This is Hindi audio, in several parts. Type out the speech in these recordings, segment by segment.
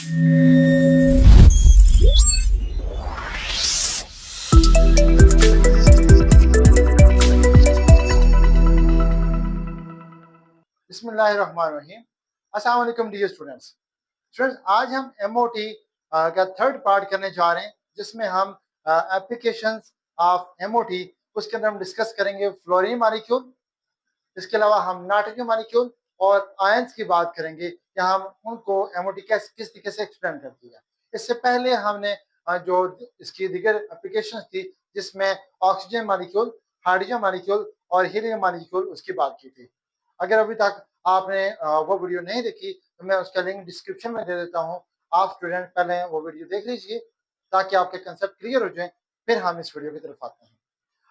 बिस्मिल्लाहिर्रहमानिर्रहीम। अस्सलाम वालेकुम डियर स्टूडेंट्स। आज हम एमओटी का थर्ड पार्ट करने जा रहे हैं, जिसमें हम एप्लीकेशंस ऑफ एमओटी उसके अंदर हम डिस्कस करेंगे फ्लोरीन मॉलिक्यूल। इसके अलावा हम नाइट्रोजन मॉलिक्यूल और आयंस की बात करेंगे कि हम उनको एमओटी किस तरीके से एक्सप्लेन करती है। इससे पहले हमने जो इसकी दीगर एप्लीकेशंस थी, जिसमें ऑक्सीजन मॉलिक्यूल, हाइड्रोजन मॉलिक्यूल और हीलियम मॉलिक्यूल, उसकी बात की थी। अगर अभी तक आपने वो वीडियो नहीं देखी तो मैं उसका लिंक डिस्क्रिप्शन में दे देता हूँ। आप स्टूडेंट पहले वो वीडियो देख लीजिए ताकि आपके कंसेप्ट क्लियर हो जाए, फिर हम इस वीडियो की तरफ आते हैं।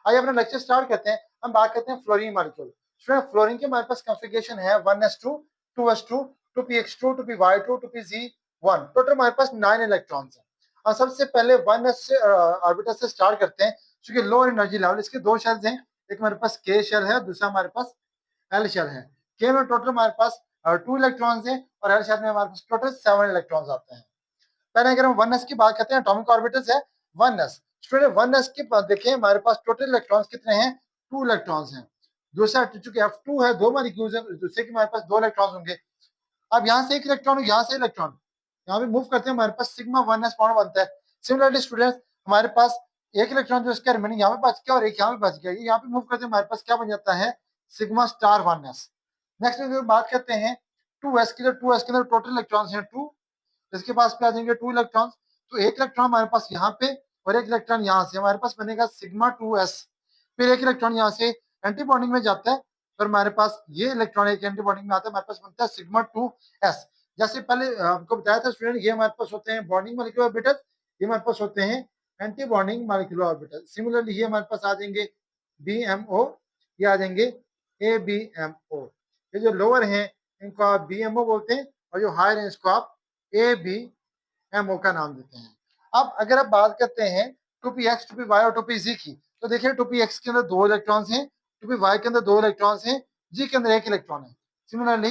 आइए अपना लेक्चर स्टार्ट करते हैं। हम बात करते हैं फ्लोरीन मॉलिक्यूल। स्टूडेंट, फ्लोरीन के हमारे पास कॉन्फ़िगरेशन है 1s2, 2s2, 2px2, 2py2, 2pz1। Total हमारे पास 9 इलेक्ट्रॉन्स हैं। और सबसे पहले 1s से ऑर्बिटल से स्टार्ट करते हैं, क्योंकि लो एनर्जी लेवल इसके दो शेल्स हैं। एक हमारे पास k शेल है, दूसरा हमारे पास l शेल है। k में टोटल हमारे पास 2 इलेक्ट्रॉन्स हैं और l शेल में हमारे पास टोटल 7 इलेक्ट्रॉन्स आते हैं। पहले अगर हम 1s की बात करते हैं, एटॉमिक ऑर्बिटल्स है 1s। स्टूडेंट 1s के पास देखिए हमारे पास टोटल इलेक्ट्रॉन्स कितने हैं? 2 इलेक्ट्रॉन्स हैं। दूसरा चूंकि F2 है, दो मॉलिक्यूल्स हैं, दूसरे के हमारे पास 2 इलेक्ट्रॉन्स होंगे। अब यहाँ से एक इलेक्ट्रॉन, यहाँ से इलेक्ट्रॉन, यहाँ पे मूव करते हैं, हमारे पास सिग्मा 1s बॉन्ड बनता है। सिमिलरली स्टूडेंट्स, हमारे पास एक इलेक्ट्रॉन जो इसका रिमेनिंग यहाँ पे बच गया और एक यहाँ पे बच गया, यहाँ पे मूव करते हैं, हमारे पास क्या बन जाता है? Sigma star 1s। नेक्स्ट बात करते हैं 2s की। 2s के अंदर टोटल इलेक्ट्रॉन्स हैं 2। इसके पास पे आ जाएंगे 2 इलेक्ट्रॉन्स, तो एक इलेक्ट्रॉन हमारे पास यहाँ पे और एक इलेक्ट्रॉन यहाँ से, हमारे पास बनेगा सिग्मा 2s। फिर एक इलेक्ट्रॉन यहाँ से एंटी बॉन्डिंग में जाता है और हमारे पास ये इलेक्ट्रॉन एक एंटी बॉन्डिंग में आता है, हमारे पास बनता है सिग्मा 2s। जैसे पहले आपको बताया था स्टूडेंट, ये हमारे पास होते हैं बॉन्डिंग मॉलिक्यूलर ऑर्बिटल, ये हमारे पास होते हैं anti bonding molecular orbital. Similarly ये हमारे पास आ जाएंगे BMO, ये आ जाएंगे ABMO। ये जो लोअर हैं इनको आप BMO बोलते हैं और जो हायर हैं इसको आप ABMO का नाम देते हैं। अब अगर आप बात करते हैं 2px, 2py और 2pz की, तो देखिए 2px के अंदर 2 इलेक्ट्रॉन्स हैं, 2py के अंदर 2 इलेक्ट्रॉन्स हैं, g के अंदर 1 इलेक्ट्रॉन है। सिमिलरली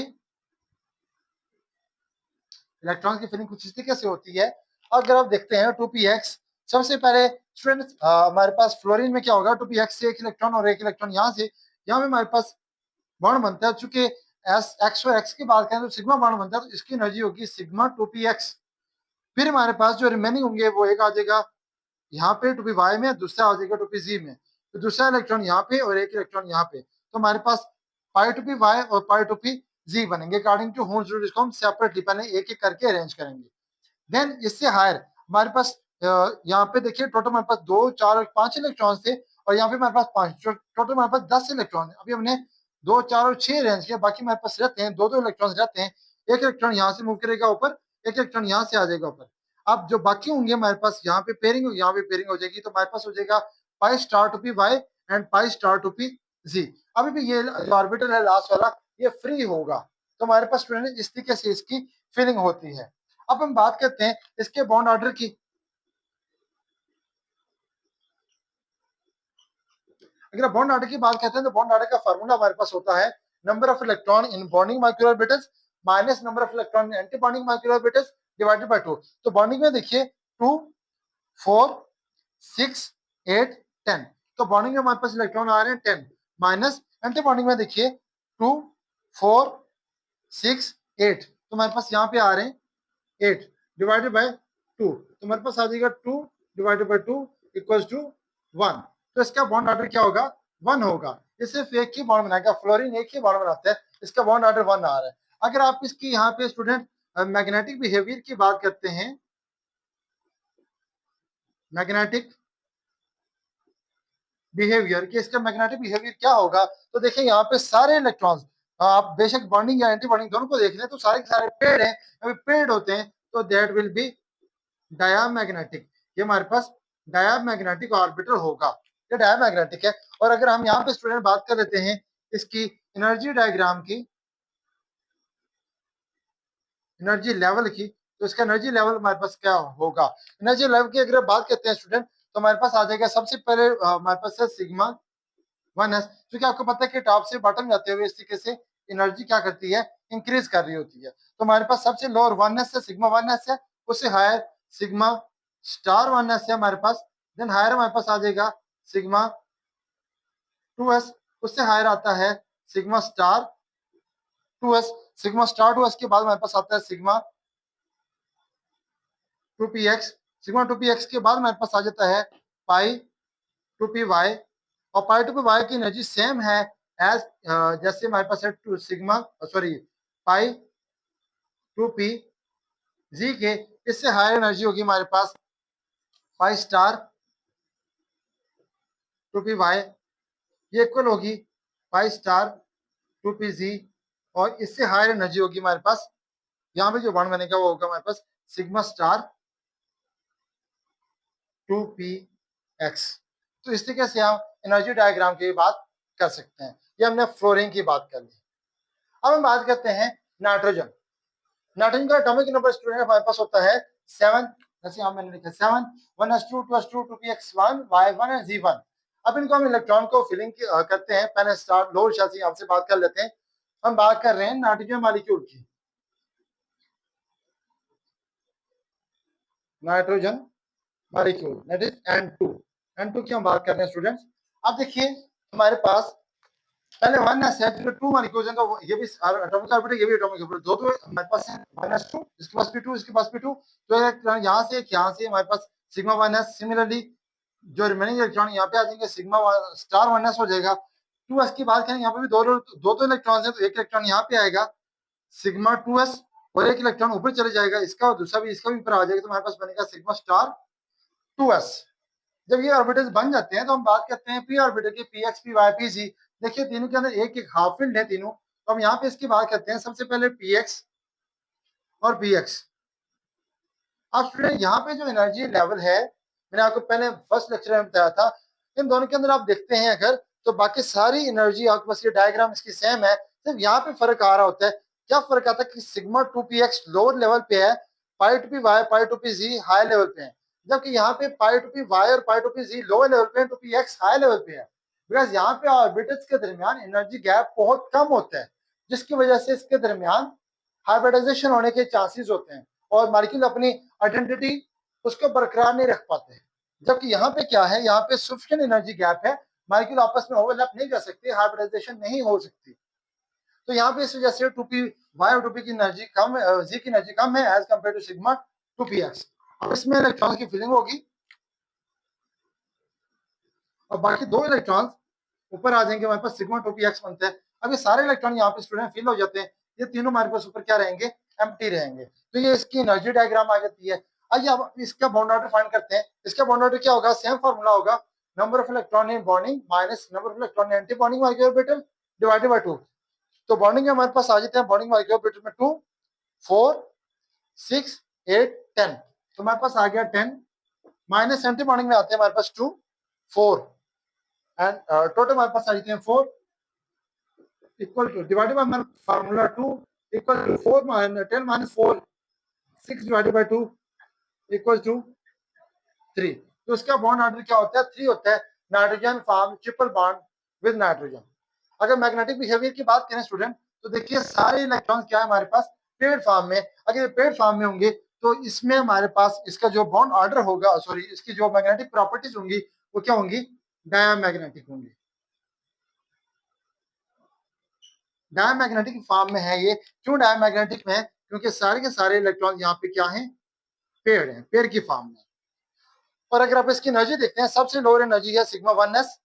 इलेक्ट्रॉन की फिलिंग कुछ इस तरीके से होती है। अगर आप देखते हैं 2px, सबसे पहले स्टूडेंट्स हमारे पास फ्लोरीन में क्या होगा? 2px से एक इलेक्ट्रॉन और एक इलेक्ट्रॉन यहाँ से, यहाँ पे हमारे पास बॉन्ड बनता है। चूंकि एस एक्स और एक्स की बात करें तो सिग्मा बॉन्ड बनता है, तो इसकी एनर्जी होगी सिग्मा 2px। फिर हमारे पास जो रिमेनिंग होंगे वो एक आ जाएगा यहाँ पे 2py में, दूसरा आ जाएगा 2pz में, तो दूसरा इलेक्ट्रॉन यहाँ पे और एक इलेक्ट्रॉन यहाँ पे, तो हमारे पास पाई 2py और पाई 2pz बनेंगे। अकॉर्डिंग टू होल्स रूल इसको हम सेपरेटली पहले एक एक करके अरेंज करेंगे। देन इससे हायर हमारे पास यहाँ पे देखिए टोटल हमारे पास 2, 4 और 5 इलेक्ट्रॉन थे और यहाँ पे हमारे पास 5, टोटल हमारे पास 10 इलेक्ट्रॉन। अभी हमने 2, 4 और 6 अरेंज किया, बाकी हमारे पास रहते हैं 2 इलेक्ट्रॉन रहते हैं। एक इलेक्ट्रॉन यहाँ से मूव करेगा ऊपर, एक इलेक्ट्रॉन यहाँ से आ जाएगा ऊपर। अब जो बाकी होंगे हमारे पास यहाँ पे पेयरिंग, यहाँ पे पेयरिंग हो जाएगी, तो हमारे पास हो जाएगा pi star 2py and pi star 2pz। अभी भी ये जो ऑर्बिटल है लास्ट वाला, ये फ्री होगा, तो हमारे पास स्टूडेंट इस तरीके से इसकी फिलिंग होती है। अब हम बात करते हैं इसके बॉन्ड ऑर्डर की। अगर बॉन्ड ऑर्डर की बात करते हैं तो बॉन्ड ऑर्डर का फार्मूला हमारे पास होता है number of electron in bonding molecular orbitals minus number of electron in anti bonding molecular orbitals divided by 2। तो बॉन्डिंग में देखिए 2, 4, 6, 8, 10, तो बॉन्डिंग में हमारे पास इलेक्ट्रॉन आ रहे हैं 10, माइनस एंटी बॉन्डिंग में देखिए 2, 4, 6, 8, तो हमारे पास यहाँ पे आ रहे हैं 8 डिवाइडेड बाय 2, तो हमारे पास आ जाएगा 2 डिवाइडेड बाय 2 इक्वल्स टू 1। तो इसका बॉन्ड ऑर्डर क्या होगा? 1 होगा। ये सिर्फ एक ही बॉन्ड बनाएगा, फ्लोरीन एक ही बॉन्ड बनाता है, इसका बॉन्ड ऑर्डर 1 आ रहा है। अगर आप इसकी यहाँ पे स्टूडेंट मैग्नेटिक बिहेवियर की बात करते हैं, मैग्नेटिक बिहेवियर कि इसका मैग्नेटिक बिहेवियर क्या होगा, तो देखिए यहाँ पे सारे इलेक्ट्रॉन्स, आप बेशक बॉन्डिंग या एंटी बॉन्डिंग दोनों को देख लें तो सारे के सारे पेड हैं। अभी पेड होते हैं तो दैट विल बी डायामैग्नेटिक, ये हमारे पास डायामैग्नेटिक ऑर्बिटल होगा, ये डायामैग्नेटिक है। और अगर हम यहाँ पे स्टूडेंट बात कर लेते हैं इसकी एनर्जी डायग्राम की, एनर्जी लेवल की, तो इसका एनर्जी लेवल हमारे पास क्या होगा? एनर्जी लेवल की अगर बात करते हैं स्टूडेंट, तो हमारे पास आ जाएगा सबसे पहले हमारे पास है सिग्मा 1s, क्योंकि आपको पता है कि टॉप से बॉटम जाते हुए इस तरीके से एनर्जी क्या करती है? इंक्रीज कर रही होती है। तो हमारे पास सबसे लोअर 1s है, सिग्मा 1s है, उससे हायर सिग्मा स्टार 1s है हमारे पास, देन हायर हमारे पास आ जाएगा सिग्मा 2s, उससे हायर आता है sigma star 2s, sigma star 2s के बाद हमारे पास आता है सिग्मा 2px, सिग्मा 2px के बाद हमारे पास आ जाता है पाई 2py, और पाई 2py की एनर्जी सेम है एज जैसे हमारे पास है two sigma sorry pi 2p जी के, इससे हायर एनर्जी होगी हमारे पास पाई स्टार 2py, ये इक्वल होगी पाई स्टार 2pz, और इससे हायर एनर्जी होगी हमारे पास, यहाँ पे जो बॉन्ड बनेगा वो होगा हमारे पास सिग्मा स्टार 2px। तो इस तरीके से हम एनर्जी डायग्राम की बात कर सकते हैं। ये हमने फ्लोरीन की बात कर ली। अब हम बात करते हैं नाइट्रोजन। नाइट्रोजन का एटॉमिक नंबर स्टूडेंट हमारे पास होता है 7, जैसे यहाँ मैंने लिखा 7, 1s2, 2s2, 2px1, y1 and z1। अब इनको हम इलेक्ट्रॉन को फिलिंग करते हैं। पहले स्टार्ट लोअर शेल से आपसे बात कर लेते हैं। हम बात कर रहे हैं नाइट्रोजन मॉलिक्यूल की, nitrogen molecule that is N2, N2 की हम बात कर रहे हैं स्टूडेंट्स। अब देखिए हमारे पास पहले 1s है, फिर 2 मॉलिक्यूल्स हैं, तो ये भी एटॉमिक ऑर्बिटल, ये भी एटॉमिक ऑर्बिटल, दो तो हमारे पास है 1s2, इसके पास भी 2, इसके पास भी 2, तो इलेक्ट्रॉन यहाँ से हमारे पास सिग्मा 1s, सिमिलरली जो रिमेनिंग इलेक्ट्रॉन यहाँ पे आ जाएंगे सिग्मा स्टार 1s हो जाएगा। 2s की बात करें, यहाँ पे भी दो तो इलेक्ट्रॉन है, तो एक इलेक्ट्रॉन यहाँ पे आएगा सिग्मा 2s, और एक इलेक्ट्रॉन ऊपर चले जाएगा इसका, और दूसरा भी इसका भी ऊपर आ जाएगा, तो हमारे पास बनेगा सिग्मा स्टार 2s। जब ये ऑर्बिटल्स बन जाते हैं तो हम बात करते हैं पी ऑर्बिटल की, px py pz। देखिए तीनों के अंदर एक एक हाफ फील्ड है तीनों, तो हम यहाँ पे इसकी बात करते हैं। सबसे पहले px और px। अब स्टूडेंट यहाँ पे जो एनर्जी लेवल है, मैंने आपको पहले फर्स्ट लेक्चर में बताया था, इन दोनों के अंदर आप देखते हैं अगर, तो बाकी सारी एनर्जी आपके पास, ये डायग्राम इसकी सेम है, सिर्फ यहाँ पे फर्क आ रहा होता है। क्या फर्क आता है कि सिग्मा 2px लोअर लेवल पे है, पाई 2py पाई 2pz हाई लेवल पे है, जबकि यहाँ पे पाई 2py और पाई 2pz लोअर लेवल पे है, 2px हाई लेवल पे है। बिकॉज यहाँ पे ऑर्बिटल्स के दरमियान एनर्जी गैप बहुत कम होता है, जिसकी वजह से इसके दरमियान हाइब्रिडाइजेशन होने के चांसेस होते हैं, और मॉलिक्यूल अपनी आइडेंटिटी उसको बरकरार नहीं रख पाते हैं। जबकि यहाँ पे क्या है, यहाँ पे सफिशिएंट एनर्जी गैप है, मॉलिक्यूल आपस में ओवरलैप नहीं कर सकते, हाइब्रिडाइजेशन नहीं हो सकती। तो यहाँ पे इस वजह से 2p y और 2p की एनर्जी कम, z की एनर्जी कम है as compare to sigma 2px। अब इसमें इलेक्ट्रॉन की फिलिंग होगी, और बाकी दो इलेक्ट्रॉन ऊपर आ जाएंगे, हमारे पास सिग्मा 2px बनता है। अब ये सारे इलेक्ट्रॉन यहाँ पे स्टूडेंट फिल हो जाते हैं, ये तीनों हमारे पास ऊपर क्या रहेंगे, एम्प्टी रहेंगे। तो ये इसकी एनर्जी डायग्राम आ जाती है। आइए अब इसका बॉन्ड ऑर्डर फाइंड करते हैं। इसका बॉन्ड ऑर्डर क्या होगा, सेम फार्मूला होगा, number of electron in bonding minus number of electron anti bonding molecular orbital divided by 2। तो बॉन्डिंग में हमारे पास आ जाते हैं, बॉन्डिंग मॉलिक्यूलर ऑर्बिटल में 2, 4, 6, 8, 10, तो हमारे पास आ गया 10, माइनस एंटी बॉन्डिंग में आते हैं हमारे पास 2, 4, एंड टोटल हमारे पास आ जाते हैं 4, इक्वल टू डिवाइडेड बाय हमारा formula 2 equal to 4 minus 10 minus 4, 6 divided by 2 equal to 3। तो इसका बॉन्ड ऑर्डर क्या होता है, 3 होता है। Nitrogen form triple bond with nitrogen. अगर मैग्नेटिक बिहेवियर की बात करें स्टूडेंट, तो देखिए सारे इलेक्ट्रॉन्स क्या है हमारे पास, पेड फॉर्म में। अगर पेड फॉर्म में होंगे तो इसमें हमारे पास इसका जो बॉन्ड ऑर्डर होगा, सॉरी इसकी जो मैग्नेटिक प्रॉपर्टीज होंगी वो क्या होंगी, डायमैग्नेटिक होंगी। डायमैग्नेटिक फॉर्म में है ये। क्यों डायमैग्नेटिक में है, क्योंकि सारे के सारे इलेक्ट्रॉन यहाँ पे क्या हैं, पेड़ हैं, पेड़ की फॉर्म में। और अगर आप इसकी एनर्जी देखते हैं, सबसे लोअर एनर्जी है सिग्मा 1s,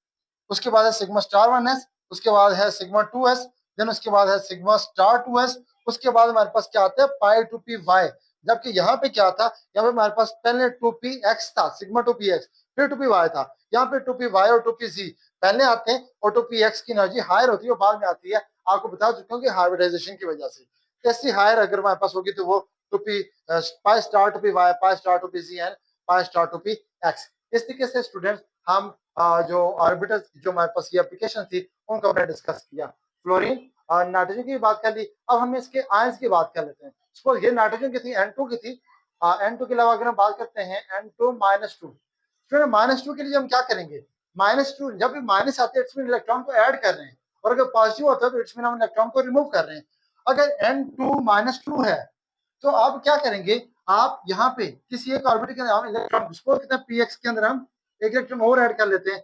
उसके बाद है सिग्मा स्टार 1s, उसके बाद है सिग्मा 2s, देन उसके बाद है सिग्मा स्टार 2s, उसके बाद हमारे पास क्या आता है, पाई 2py। जबकि यहाँ पे क्या था, यहाँ पे हमारे पास पहले 2px था, सिग्मा 2px, फिर 2py था। यहाँ पे 2py और 2pz पहले आते हैं, और 2px की एनर्जी हायर होती है, और बाद में आती है। आपको बता चुका हूँ कि हाइब्रिडाइजेशन की वजह से ऐसी हायर अगर हमारे पास होगी तो वो 2p pi star 2py, pi star 2pz and pi star 2px। इस तरीके से स्टूडेंट्स हम जो ऑर्बिटल जो हमारे पास ये एप्लीकेशन थी उनको हमने डिस्कस किया। फ्लोरीन और नाइट्रोजन की बात कर ली। अब हम इसके आयंस की बात कर लेते हैं। सपोज ये नाइट्रोजन की थी, N2 की थी, N2 के अलावा अगर हम बात करते हैं N2 -2, फिर -2 के लिए हम क्या करेंगे, -2 जब भी माइनस आते हैं इसमें इलेक्ट्रॉन को ऐड कर रहे हैं, और अगर पॉजिटिव होता है तो इसमें हम इलेक्ट्रॉन को रिमूव कर रहे हैं। अगर N2 -2 है तो आप क्या करेंगे, आप यहाँ पे किसी एक ऑर्बिटल के अंदर हम इलेक्ट्रॉन सपोज करते हैं px के अंदर हम एक इलेक्ट्रॉन और ऐड कर लेते हैं।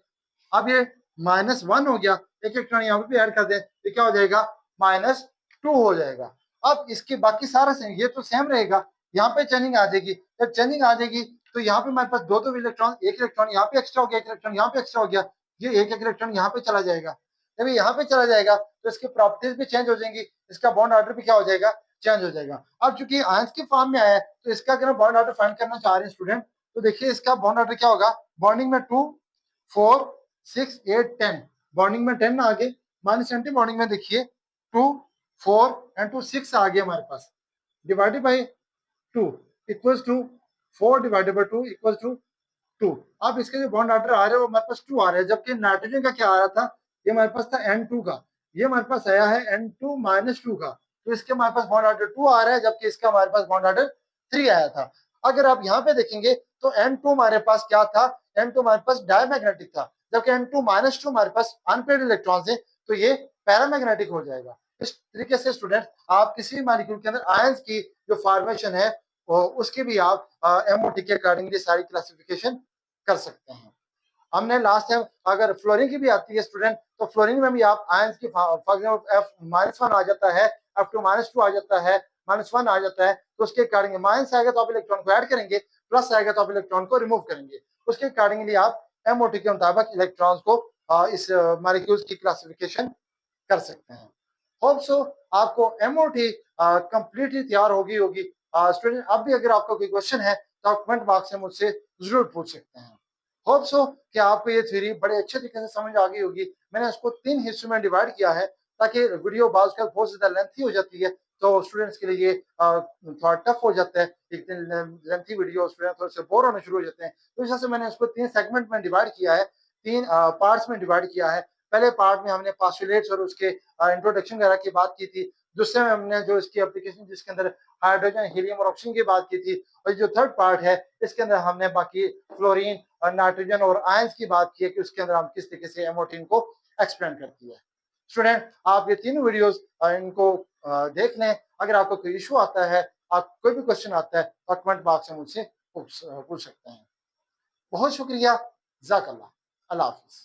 अब ये -1 हो गया, एक इलेक्ट्रॉन यहाँ पे भी ऐड कर दें तो क्या हो जाएगा, -2 हो जाएगा। अब इसके बाकी सारा सेम, ये तो सेम रहेगा, यहाँ पे चेंजिंग आ जाएगी। जब चेंजिंग आ जाएगी तो यहाँ पे हमारे पास दो इलेक्ट्रॉन, एक इलेक्ट्रॉन यहाँ पे एक्स्ट्रा हो गया, एक इलेक्ट्रॉन यहाँ पे एक्स्ट्रा हो गया, ये एक इलेक्ट्रॉन यहाँ पे चला जाएगा। जब ये यहाँ पे चला जाएगा तो इसकी प्रॉपर्टीज भी चेंज हो जाएंगी, इसका बॉन्ड ऑर्डर भी क्या हो जाएगा, चेंज हो जाएगा। अब चूंकि आयंस के फॉर्म में आया है तो इसका अगर हम बॉन्ड ऑर्डर फाइंड करना चाह रहे हैं स्टूडेंट, तो देखिए इसका बॉन्ड ऑर्डर क्या होगा, बॉन्डिंग में 2 4 6 8 10, बॉन्डिंग में 10 आ गए, -20 बॉन्डिंग में देखिए 2 4 एंड 2 6 आ गए हमारे पास, divided by 2 equals to 4 divided by 2 equals to 2। अब इसके जो बॉन्ड ऑर्डर आ रहे हैं वो हमारे पास 2 आ रहे हैं, जबकि नाइट्रोजन का क्या आ रहा था, ये हमारे पास था N2 का, ये हमारे पास आया है N2 -2 का, तो इसके हमारे पास बॉन्ड ऑर्डर 2 आ रहा है, जबकि इसका हमारे पास बॉन्ड ऑर्डर 3 आया था। अगर आप यहाँ पे देखेंगे तो N2 हमारे पास क्या था, N2 हमारे पास डायमैग्नेटिक था, जबकि N2 -2 हमारे पास अनपेयर्ड इलेक्ट्रॉन्स है, तो ये पैरामैग्नेटिक हो जाएगा। इस तरीके से स्टूडेंट आप किसी भी मॉलिक्यूल के अंदर आयंस की जो फॉर्मेशन है उसकी भी आप एमओटी के अकॉर्डिंगली सारी क्लासिफिकेशन कर सकते हैं। हमने लास्ट टाइम अगर फ्लोरीन की भी आती है स्टूडेंट, तो फ्लोरीन में भी आप आयंस की फॉर एग्जांपल F-1 आ जाता है, F2 -2 आ जाता है, -1 आ जाता है, तो उसके अकॉर्डिंग माइनस आएगा तो आप इलेक्ट्रॉन को ऐड करेंगे, प्लस आएगा तो आप इलेक्ट्रॉन को रिमूव करेंगे, उसके अकॉर्डिंगली आप एमओटी के मुताबिक इलेक्ट्रॉन्स को इस मॉलिक्यूल्स की क्लासिफिकेशन कर सकते हैं। होप सो आपको एमओटी कंप्लीटली तैयार होगी। स्टूडेंट अब भी अगर आपका कोई क्वेश्चन है तो आप कमेंट बॉक्स में मुझसे जरूर पूछ सकते हैं। होप सो कि आपको ये थ्योरी बड़े अच्छे तरीके से समझ आ गई होगी। मैंने इसको 3 हिस्सों में डिवाइड किया है ताकि वीडियो बाज़ का बहुत ज़्यादा लेंथी हो जाती है, तो स्टूडेंट्स के लिए ये थोड़ा टफ हो जाता है। एक दिन लेंथी वीडियो स्टूडेंट थोड़े से बोर होने शुरू हो जाते हैं। तो इस वजह से मैंने इसको 3 सेगमेंट में डिवाइड किया है, 3 पार्ट्स में डिवाइड किया है। पहले पार्ट में हमने पोस्टुलेट्स और उसके इंट्रोडक्शन वगैरह की बात की थी। दूसरे में हमने जो इसकी एप्लीकेशन जिसके अंदर हाइड्रोजन, हीलियम और ऑक्सीजन की बात की थी, और जो थर्ड पार्ट है इसके अंदर हमने बाकी फ्लोरीन और नाइट्रोजन और आयंस की बात की है कि उसके अंदर हम किस तरीके से एमओटीन को एक्सप्लेन करती है। स्टूडेंट आप ये तीनों वीडियोस इनको देख लें। अगर आपको कोई इशू आता है, आप कोई भी क्वेश्चन आता है तो कमेंट बॉक्स में मुझसे पूछ सकते हैं। बहुत शुक्रिया, जज़ाकल्लाह, अल्लाह हाफिज़।